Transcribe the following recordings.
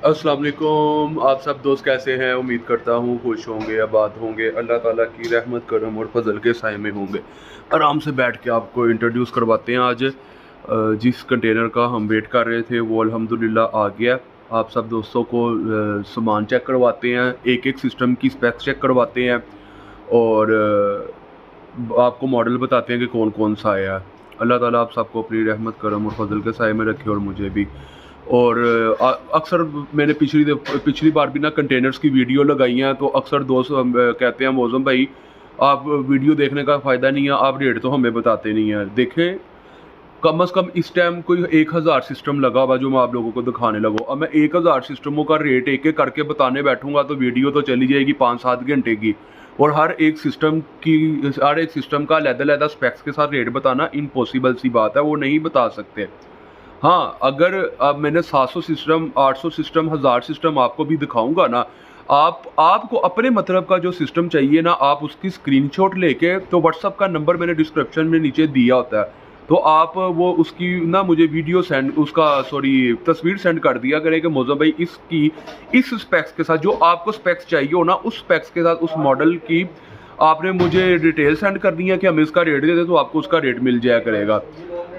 अस्सलाम वालेकुम। आप सब दोस्त कैसे हैं? उम्मीद करता हूँ खुश होंगे, आबाद होंगे, अल्लाह ताला की रहमत करम और फजल के साए में होंगे। आराम से बैठ के आपको इंट्रोड्यूस करवाते हैं आज। जिस कंटेनर का हम वेट कर रहे थे वो अल्हम्दुलिल्लाह आ गया। आप सब दोस्तों को सामान चेक करवाते हैं, एक एक सिस्टम की स्पेक्स चेक करवाते हैं और आपको मॉडल बताते हैं कि कौन कौन सा आया है। अल्लाह ताला आप सबको अपनी रहमत करम और फजल के साए में रखे और मुझे भी। और अक्सर मैंने पिछली बार भी ना कंटेनर्स की वीडियो लगाई हैं, तो अक्सर दोस्त कहते हैं मौज़म भाई आप वीडियो देखने का फ़ायदा नहीं है, आप रेट तो हमें बताते नहीं हैं। देखें, कम से कम इस टाइम कोई 1000 सिस्टम लगा हुआ जो मैं आप लोगों को दिखाने लगूँ। अब मैं 1000 सिस्टमों का रेट एक एक करके बताने बैठूंगा तो वीडियो तो चली जाएगी 5-7 घंटे की। और हर एक सिस्टम का अलग-अलग स्पेक्स के साथ रेट बताना इम्पॉसिबल सी बात है, वो नहीं बता सकते। हाँ, अगर अब मैंने 700 सिस्टम, 800 सिस्टम, 1000 सिस्टम आपको भी दिखाऊँगा ना, आपको अपने मतलब का जो सिस्टम चाहिए ना, आप उसकी स्क्रीनशॉट लेके, तो व्हाट्सएप का नंबर मैंने डिस्क्रिप्शन में नीचे दिया होता है। तो आप वो उसकी ना मुझे वीडियो सेंड उसका सॉरी तस्वीर सेंड कर दिया करें कि मौज़म भाई इस स्पेक्स के साथ जो आपको स्पेक्स चाहिए हो ना, उस स्पेक्स के साथ उस मॉडल की आपने मुझे डिटेल सेंड करनी है कि हमें इसका रेट दे दें, तो आपको उसका रेट मिल जाया करेगा।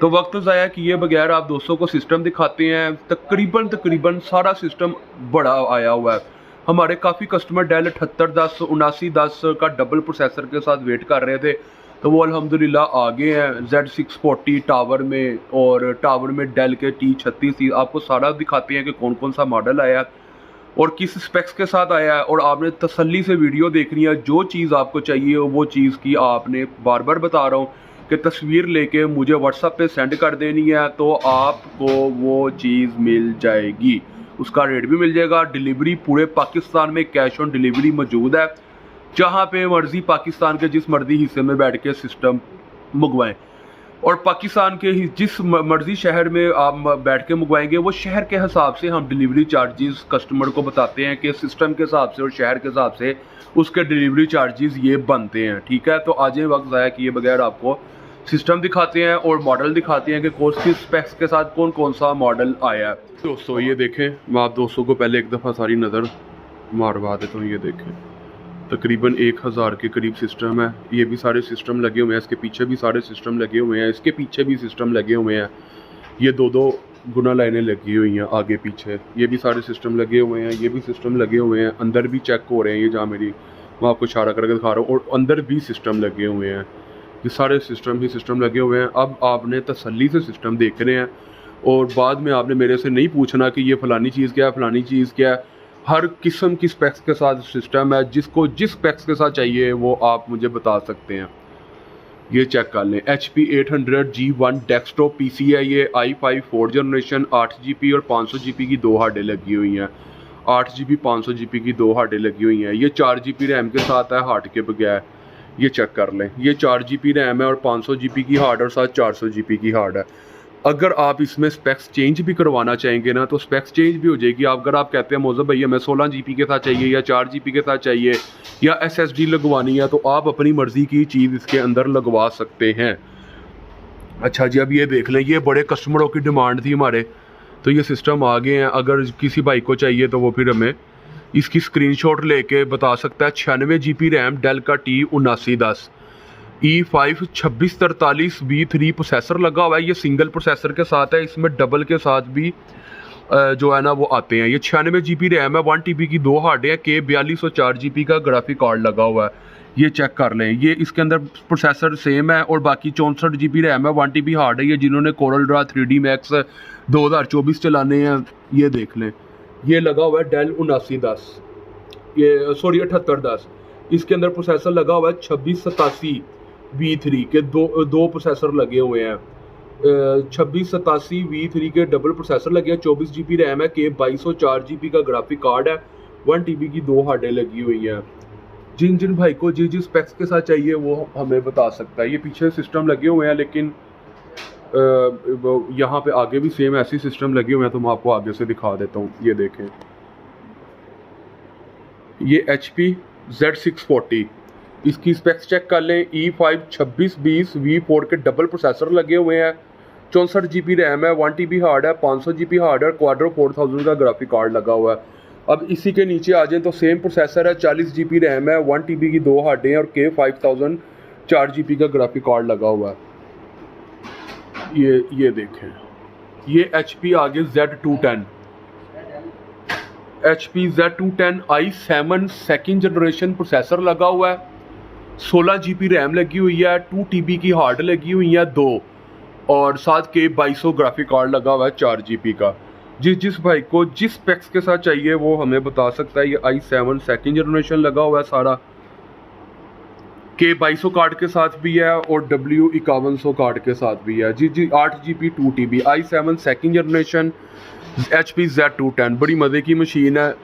तो वक्त ज़ाया किए बगैर आप दोस्तों को सिस्टम दिखाते हैं। तकरीबन सारा सिस्टम बड़ा आया हुआ है। हमारे काफ़ी कस्टमर डेल 7810 7910 का डबल प्रोसेसर के साथ वेट कर रहे थे, तो वो अल्हम्दुलिल्लाह आ गए हैं Z640 टावर में। और टावर में डेल के T36 आपको सारा दिखाते हैं कि कौन कौन सा मॉडल आया है और किस स्पेक्स के साथ आया है। और आपने तसल्ली से वीडियो देखनी है, जो चीज़ आपको चाहिए वो चीज़ की आपने बार बार बता रहा हूँ कि तस्वीर लेके मुझे व्हाट्सएप पे सेंड कर देनी है, तो आपको वो चीज़ मिल जाएगी, उसका रेट भी मिल जाएगा। डिलीवरी पूरे पाकिस्तान में कैश ऑन डिलीवरी मौजूद है। जहाँ पे मर्ज़ी पाकिस्तान के जिस मर्ज़ी हिस्से में बैठ के सिस्टम मंगवाएं, और पाकिस्तान के जिस मर्ज़ी शहर में आप बैठ के मंगवाएंगे, वो शहर के हिसाब से हम डिलीवरी चार्जेस कस्टमर को बताते हैं कि सिस्टम के हिसाब से और शहर के हिसाब से उसके डिलीवरी चार्जेस ये बनते हैं। ठीक है, तो आज वक्त ज़ाया किए बगैर आपको सिस्टम दिखाते हैं और मॉडल दिखाते हैं कि कौन सी स्पेक्स के साथ कौन कौन सा मॉडल आया है। दोस्तों ये देखें, मैं आप दोस्तों को पहले एक दफ़ा सारी नज़र मारवा देता हूँ। ये देखें, तकरीबन 1000 के करीब सिस्टम है। ये भी सारे सिस्टम लगे हुए हैं, इसके पीछे भी सारे सिस्टम लगे हुए हैं, इसके पीछे भी सिस्टम लगे हुए हैं। ये दो गुना लाइनें लगी हुई हैं आगे पीछे, ये भी सारे सिस्टम लगे हुए हैं, ये भी सिस्टम लगे हुए हैं। अंदर भी चेक हो रहे हैं, ये जहाँ मेरी मैं आपको इशारा करके दिखा रहा हूँ, और अंदर भी सिस्टम लगे हुए हैं। ये सारे सिस्टम ही सिस्टम लगे हुए हैं। अब आपने तसल्ली से सिस्टम देखने हैं और बाद में आपने मेरे से नहीं पूछना कि ये फ़लानी चीज़ क्या है, फ़लानी चीज़ क्या है। हर किस्म की स्पेक्स के साथ सिस्टम है, जिसको जिस स्पेक्स के साथ चाहिए वो आप मुझे बता सकते हैं। ये चेक कर लें, HP 800G1 डेस्कटॉप PC है। ये i5 4th जनरेशन 8GB और 500GB की 2 हार्डें लगी हुई हैं। 8GB 500GB की 2 हार्डें लगी हुई हैं। ये 4GB रैम के साथ है, हार्ड के बगैर। ये चेक कर लें, ये 4GB रैम है और 500GB की हार्ड और साथ 400GB की हार्ड है। अगर आप इसमें स्पेक्स चेंज भी करवाना चाहेंगे ना, तो स्पेक्स चेंज भी हो जाएगी। अगर आप कहते हैं मौज़म भैया हमें 16GB के साथ चाहिए या 4GB के साथ चाहिए या SSD लगवानी है, तो आप अपनी मर्ज़ी की चीज़ इसके अंदर लगवा सकते हैं। अच्छा जी, अब ये देख लें, ये बड़े कस्टमरों की डिमांड थी हमारे, तो ये सिस्टम आ गए हैं। अगर किसी भाई को चाहिए तो वो फिर हमें इसकी स्क्रीनशॉट लेके बता सकता है। 96GB रैम डेल का T7910 E5 2643 V3 प्रोसेसर लगा हुआ है। ये सिंगल प्रोसेसर के साथ है, इसमें डबल के साथ भी जो है ना वो आते हैं। ये 96GB रैम है, 1TB की 2 हार्डें हैं, K42 और 4GB का ग्राफिक कार्ड लगा हुआ है। ये चेक कर लें, ये इसके अंदर प्रोसेसर सेम है और बाकी 64GB रैम है, 1TB हार्ड है। ये जिन्होंने कोरल ड्रा 3D Max 2024 चलाने हैं, ये देख लें, ये लगा हुआ है डेल 7910, ये सॉरी 7810। इसके अंदर प्रोसेसर लगा हुआ है 2687 V3 के दो प्रोसेसर लगे हुए हैं। 2687 V3 के डबल प्रोसेसर लगे हैं, 24GB रैम है, K22 और 4GB का ग्राफिक कार्ड है, 1TB की 2 हार्डें लगी हुई हैं। जिन भाई को जिस स्पेक्स के साथ चाहिए वो हमें बता सकता है। ये पीछे सिस्टम लगे हुए हैं, लेकिन यहाँ पे आगे भी सेम ऐसी सिस्टम लगे हुए हैं, तो मैं आपको आगे से दिखा देता हूँ। ये देखें, ये HP Z640, इसकी स्पेक्स चेक कर लें। E5 2620 V4 के डबल प्रोसेसर लगे हुए हैं, 64 GB रैम है, 1 TB हार्ड है, 500 GB हार्ड है, क्वाड्रो 4000 का ग्राफिक कार्ड लगा हुआ है। अब इसी के नीचे आ जाएं तो सेम प्रोसेसर है, 40 GB रैम है, 1 TB की 2 हार्डें हैं और K5000 4 GB का ग्राफिक कार्ड लगा हुआ है। ये देखें, ये HP आगे Z210 HP Z210 i7 second generation processor लगा हुआ है, 16 GB रैम लगी हुई है, 2 TB की हार्ड लगी हुई है 2 और साथ K2200 ग्राफिक कार्ड लगा हुआ है 4 GB का। जिस भाई को जिस स्पेक्स के साथ चाहिए वो हमें बता सकता है। ये i7 सेकेंड जनरेशन लगा हुआ है सारा, K2200 कार्ड के साथ भी है और W5100 कार्ड के साथ भी है। 8 GB 2 TB i7 second generation HP Z210 बड़ी मज़े की मशीन है।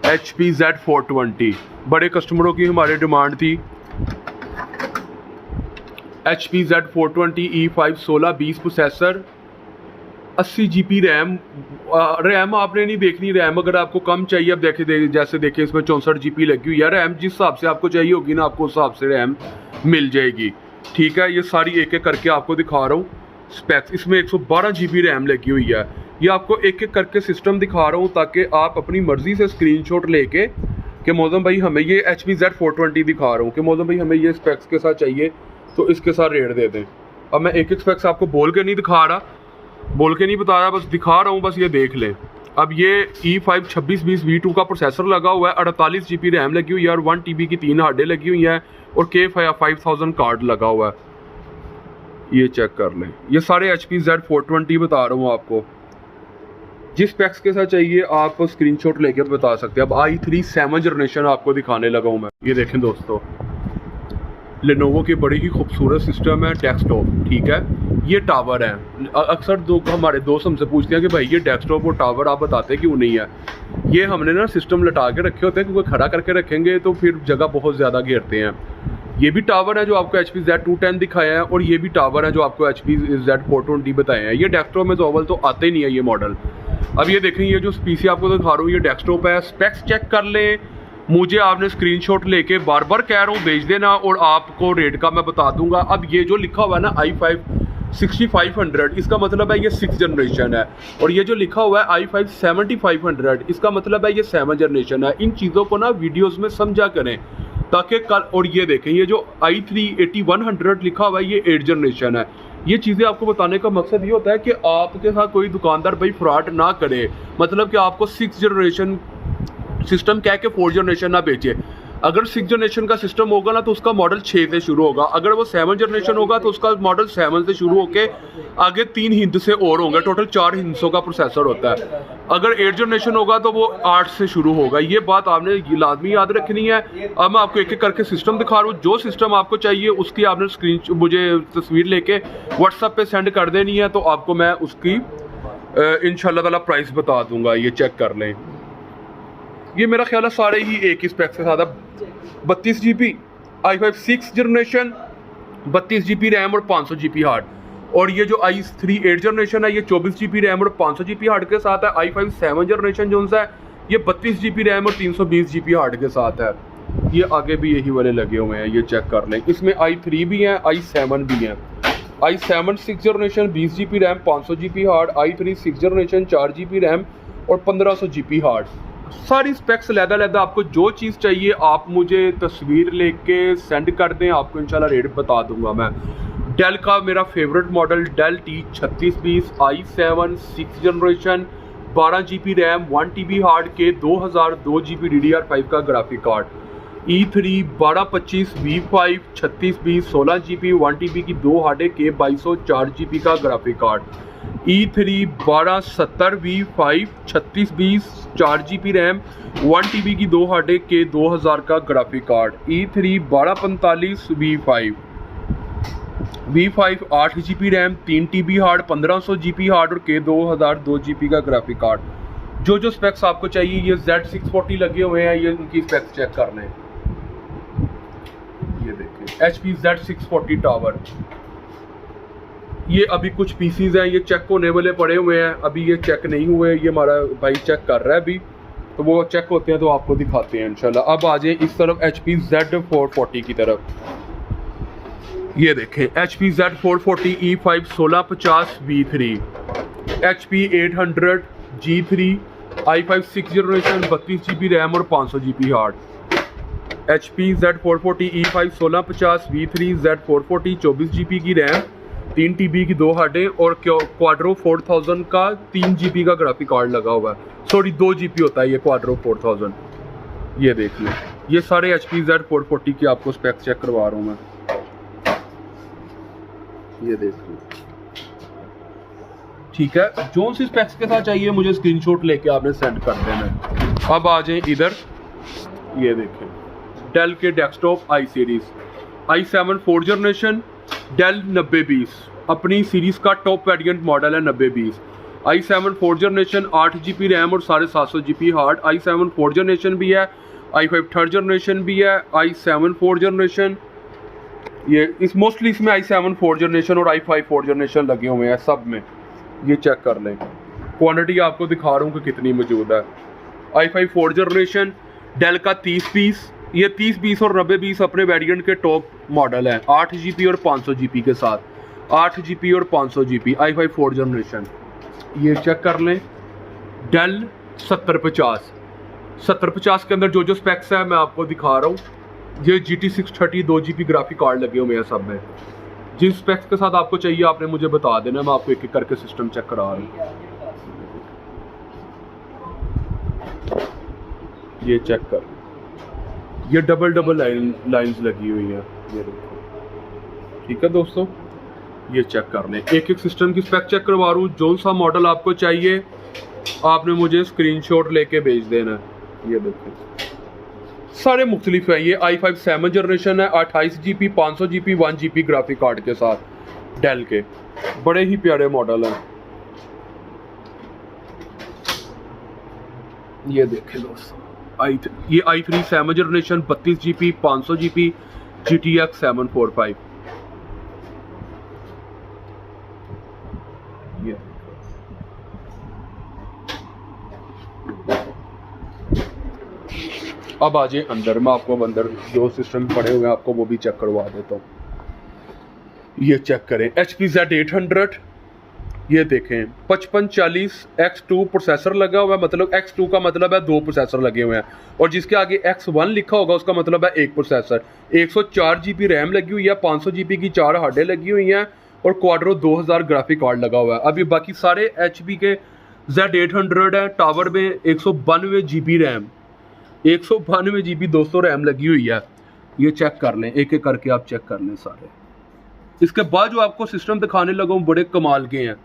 HP Z420 बड़े कस्टमरों की हमारे डिमांड थी। HP Z420 E5 16-20 processor, 80 GB RAM आपने नहीं देखनी। रैम अगर आपको कम चाहिए, अब जैसे देखें इसमें 64 GB लगी हुई है। रैम जिस हिसाब से आपको चाहिए होगी ना, आपको उस हिसाब से रैम मिल जाएगी। ठीक है, ये सारी एक एक करके आपको दिखा रहा हूँ स्पेक्स। इसमें 112 GB रैम लगी हुई है। ये आपको एक एक करके सिस्टम दिखा रहा हूँ ताकि आप अपनी मर्जी से स्क्रीनशॉट लेके कि मौजम भाई हमें ये HP Z420 दिखा रहा हूँ कि मौजम भाई हमें ये स्पेक्स के साथ चाहिए तो इसके साथ रेट दे दें। अब मैं एक एक स्पेक्स आपको बोल के नहीं दिखा रहा, बोल के नहीं बता रहा, बस दिखा रहा हूँ, बस ये देख लें। अब ये E5 2620 V2 का प्रोसेसर लगा हुआ है, 48 GB रैम लगी हुई है और 1 TB की 3 हार्डें लगी हुई हैं और K5000 कार्ड लगा हुआ है। ये चेक कर लें, ये सारे HP Z420 बता रहा हूँ आपको। जिस स्पेक्स के साथ चाहिए आप स्क्रीनशॉट लेके बता सकते हैं। अब i3 7 जनरेशन आपको दिखाने लगा हूँ मैं। ये देखें दोस्तों, लेनोवो की बड़ी ही खूबसूरत सिस्टम है डेस्कटॉप। ठीक है, ये टावर है। अक्सर हमारे दोस्त हमसे पूछते हैं कि भाई ये डेस्कटॉप और टावर आप बताते क्यों नहीं है। ये हमने ना सिस्टम लटा के रखे होते हैं क्योंकि खड़ा करके रखेंगे तो फिर जगह बहुत ज़्यादा घेरते हैं। ये भी टावर है जो आपको HP Z210 दिखाया है और ये भी टावर है जो आपको HP Z420 बताया है। ये डेस्कटॉप में तो अव्वल तो आते ही नहीं है ये मॉडल। अब ये देखें, ये जो पीसी आपको दिखा रहा हूँ ये डेस्कटॉप है। स्पेक्स चेक कर लें, मुझे आपने स्क्रीनशॉट लेके बार बार कह रहा हूँ भेज देना और आपको रेट का मैं बता दूंगा। अब ये जो लिखा हुआ है ना i5 6500, इसका मतलब है ये 6 जनरेशन है और ये जो लिखा हुआ है i5 7500, इसका मतलब है ये 7 जनरेशन है। इन चीज़ों को ना वीडियोस में समझा करें ताकि कल। और ये देखें, ये जो i3 8100 लिखा हुआ है ये 8 जनरेशन है। ये चीज़ें आपको बताने का मकसद ये होता है कि आपके साथ कोई दुकानदार भाई फ्रॉड ना करे, मतलब कि आपको 6 जनरेशन सिस्टम कह के 4 जनरेशन ना बेचे। अगर 6 जनरेशन का सिस्टम होगा ना तो उसका मॉडल 6 से शुरू होगा, अगर वो 7 जनरेशन होगा तो उसका मॉडल 7 से शुरू होके आगे 3 हिंद से और होंगे, टोटल 4 हिंसों का प्रोसेसर होता है। अगर 8 जनरेशन होगा तो वो 8 से शुरू होगा। ये बात आपने लाजमी याद रखनी है। अब मैं आपको एक एक करके सिस्टम दिखा रहा हूँ। जो सिस्टम आपको चाहिए उसकी आपने मुझे तस्वीर लेके व्हाट्सएप पे सेंड कर देनी है तो आपको मैं उसकी इंशाल्लाह ताला प्राइस बता दूंगा। ये चेक कर लें, ये मेरा ख्याल है सारे ही एक ही स्पेक्स के साथ है। 32 GB i5 6 generation, 32 GB RAM और 500 GB हार्ड। और ये जो i3 8 जनरेशन है ये 24 GB रैम और 500 GB हार्ड के साथ है। i5 7 जनरेशन जो है ये 32 GB रैम और 320 GB हार्ड के साथ है। ये आगे भी यही वाले लगे हुए हैं, ये चेक कर लें। इसमें i3 भी हैं, i7 भी हैं। i7 6 generation 20 GB RAM 500 GB hard, i3 6 generation 4 GB RAM और 1500 GB हार्ड। सारी स्पेक्स लैदा आपको जो चीज़ चाहिए आप मुझे तस्वीर लेके सेंड कर दें, आपको इंशाल्लाह रेट बता दूंगा मैं। डेल का मेरा favourite model Dell T3620 i7 6 generation 12 GB RAM 1 TB hard के 2002 GB DDR5 का graphic card, E3 1225 V5 3620 16 GB 1 TB की 2 हार्डें K2200 4 GB का graphic card, E3 1270 V5 3620 4 GB RAM 1 TB की 2 हार्डें के 2000 का graphic card, E3 1245 V5 8 GB RAM 3 TB hard 1500 GB hard और के 2002 GB का ग्राफिक कार्ड। जो जो स्पेक्स आपको चाहिए ये Z640 लगे हुए हैं, ये उनकी स्पेक्स चेक कर लें। ये देखिए HP Z640 टावर। ये अभी कुछ पीसीज हैं, ये चेक होने वाले पड़े हुए हैं, अभी ये चेक नहीं हुए, ये हमारा भाई चेक कर रहा है अभी, तो वो चेक होते हैं तो आपको दिखाते हैं इंशाल्लाह। अब आ जाए इस तरफ HP Z440 की तरफ। ये देखें HP Z440 E5 1650V3, HP 800 G3 i5 6 generation 32GB RAM और 500GB hard. HP Z440 E5 1650V3 Z440 24GB की रैम 3TB की 2 हार्डें और क्वाड्रो 4000 का 3GB का ग्राफिक कार्ड लगा हुआ है। सॉरी 2GB होता है ये क्वाड्रो 4000। ये देख लें, ये सारे HP Z440 की आपको स्पेक्स चेक करवा रहा हूँ मैं। ये देख लो, ठीक है। जो सी स्पेक्स के साथ चाहिए मुझे स्क्रीनशॉट लेके आपने सेंड कर देना। अब आ जाएं इधर, ये देखें डेल के desktop i series i7 4th generation Dell 9020 अपनी सीरीज का टॉप वेरिएंट मॉडल है 9020। i7 4th generation 8GB RAM और 750GB hard. i7 4th generation भी है, i5 3rd जनरेशन भी है, i7 4th जनरेशन ये इस मोस्टली इसमें i7 4th जनरेशन और i5 4th जनरेशन लगे हुए हैं सब में। ये चेक कर लें, क्वांटिटी आपको दिखा रहा हूँ कि कितनी मौजूद है। i5 4th जनरेशन डेल का 30 पीस, ये 30 पीस और 90 अपने वेरिएंट के टॉप मॉडल है 8GB और 500GB के साथ, 8GB और 500GB i5 4th जनरेशन। ये चेक कर लें डेल 7050 के अंदर जो जो स्पेक्स है मैं आपको दिखा रहा हूँ। ये GT 630 2GB ग्राफिक कार्ड लगे हुए हैं सब में। जिन स्पेक्स के साथ आपको चाहिए आपने मुझे बता देना, मैं आपको एक एक करके सिस्टम चेक करा रहा हूँ। ये चेक कर, ये डबल लाइंस लगी हुई है, ये देखो, ठीक है दोस्तों। ये चेक कर लें, एक एक सिस्टम की स्पेक चेक करवा रहा हूँ। जो सा मॉडल आपको चाहिए आपने मुझे स्क्रीनशॉट लेके भेज देना है। ये देखें सारे मुख्तलिफ है। ये i5 7th जनरेशन है 28GB 500GB 1GB graphic card के साथ डेल के, बड़े ही प्यारे मॉडल हैं। ये देखें दोस्तों ये i3 7th generation 32GB 500GB GTX 745। ये अब आ जाए अंदर, मैं आपको अंदर जो सिस्टम पड़े हुए हैं आपको वो भी चेक करवा देता हूँ। ये चेक करें HP Z800, ये देखें 5540 X2 प्रोसेसर लगा हुआ है, मतलब X2 का मतलब है 2 प्रोसेसर लगे हुए हैं और जिसके आगे X1 लिखा होगा उसका मतलब है 1 प्रोसेसर। 104GB रैम लगी हुई है, 500GB की 4 हार्डें लगी हुई हैं और क्वाड्रो 2000 ग्राफिक कार्ड लगा हुआ है। अभी बाकी सारे HP के Z800 है, टावर में 192GB रैम, 192GB दोस्तों रैम लगी हुई है। ये चेक कर लें, एक एक करके आप चेक कर लें सारे। इसके बाद जो आपको सिस्टम दिखाने लगा हूँ बड़े कमाल के हैं,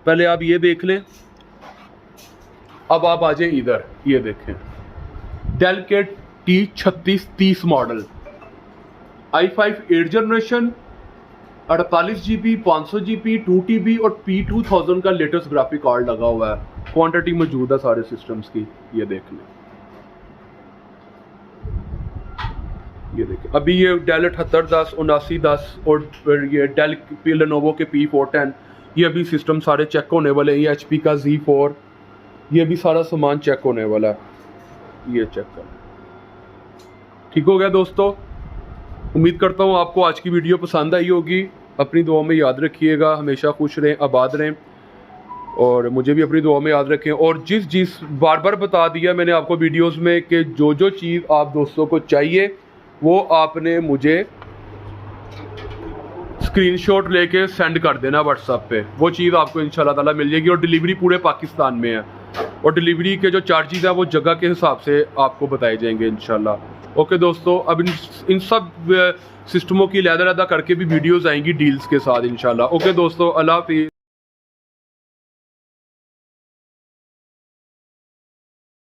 पहले आप ये देख लें। अब आप आ जाए इधर, ये देखें डेल के T3630 model i5 8th generation 48GB 500GB 2TB और P2000 का लेटेस्ट ग्राफिक कार्ड लगा हुआ है। क्वांटिटी मौजूद है सारे सिस्टम्स की, ये देख लें। ये देखिए अभी ये डेल 7810 7910 और ये डेल लेनोवो के P410 ये अभी सिस्टम सारे चेक होने वाले हैं। ये HP का Z4 ये भी सारा सामान चेक होने वाला है। ये चेक कर, ठीक हो गया दोस्तों। उम्मीद करता हूँ आपको आज की वीडियो पसंद आई होगी। अपनी दुआ में याद रखिएगा, हमेशा खुश रहें, आबाद रहें और मुझे भी अपनी दुआ में याद रखें। और जिस बार बार बता दिया मैंने आपको वीडियोस में कि जो जो चीज़ आप दोस्तों को चाहिए वो आपने मुझे स्क्रीनशॉट लेके सेंड कर देना व्हाट्सएप पे, वो चीज़ आपको इंशाल्लाह ताला मिल जाएगी। और डिलीवरी पूरे पाकिस्तान में है और डिलीवरी के जो चार्जेस हैं वो जगह के हिसाब से आपको बताए जाएंगे इंशाल्लाह। ओके दोस्तों, अब इन सब सिस्टमों की अलग-अलग करके भी वीडियोस आएंगी डील्स के साथ इंशाल्लाह। ओके दोस्तों, अल्लाह हाफिज़।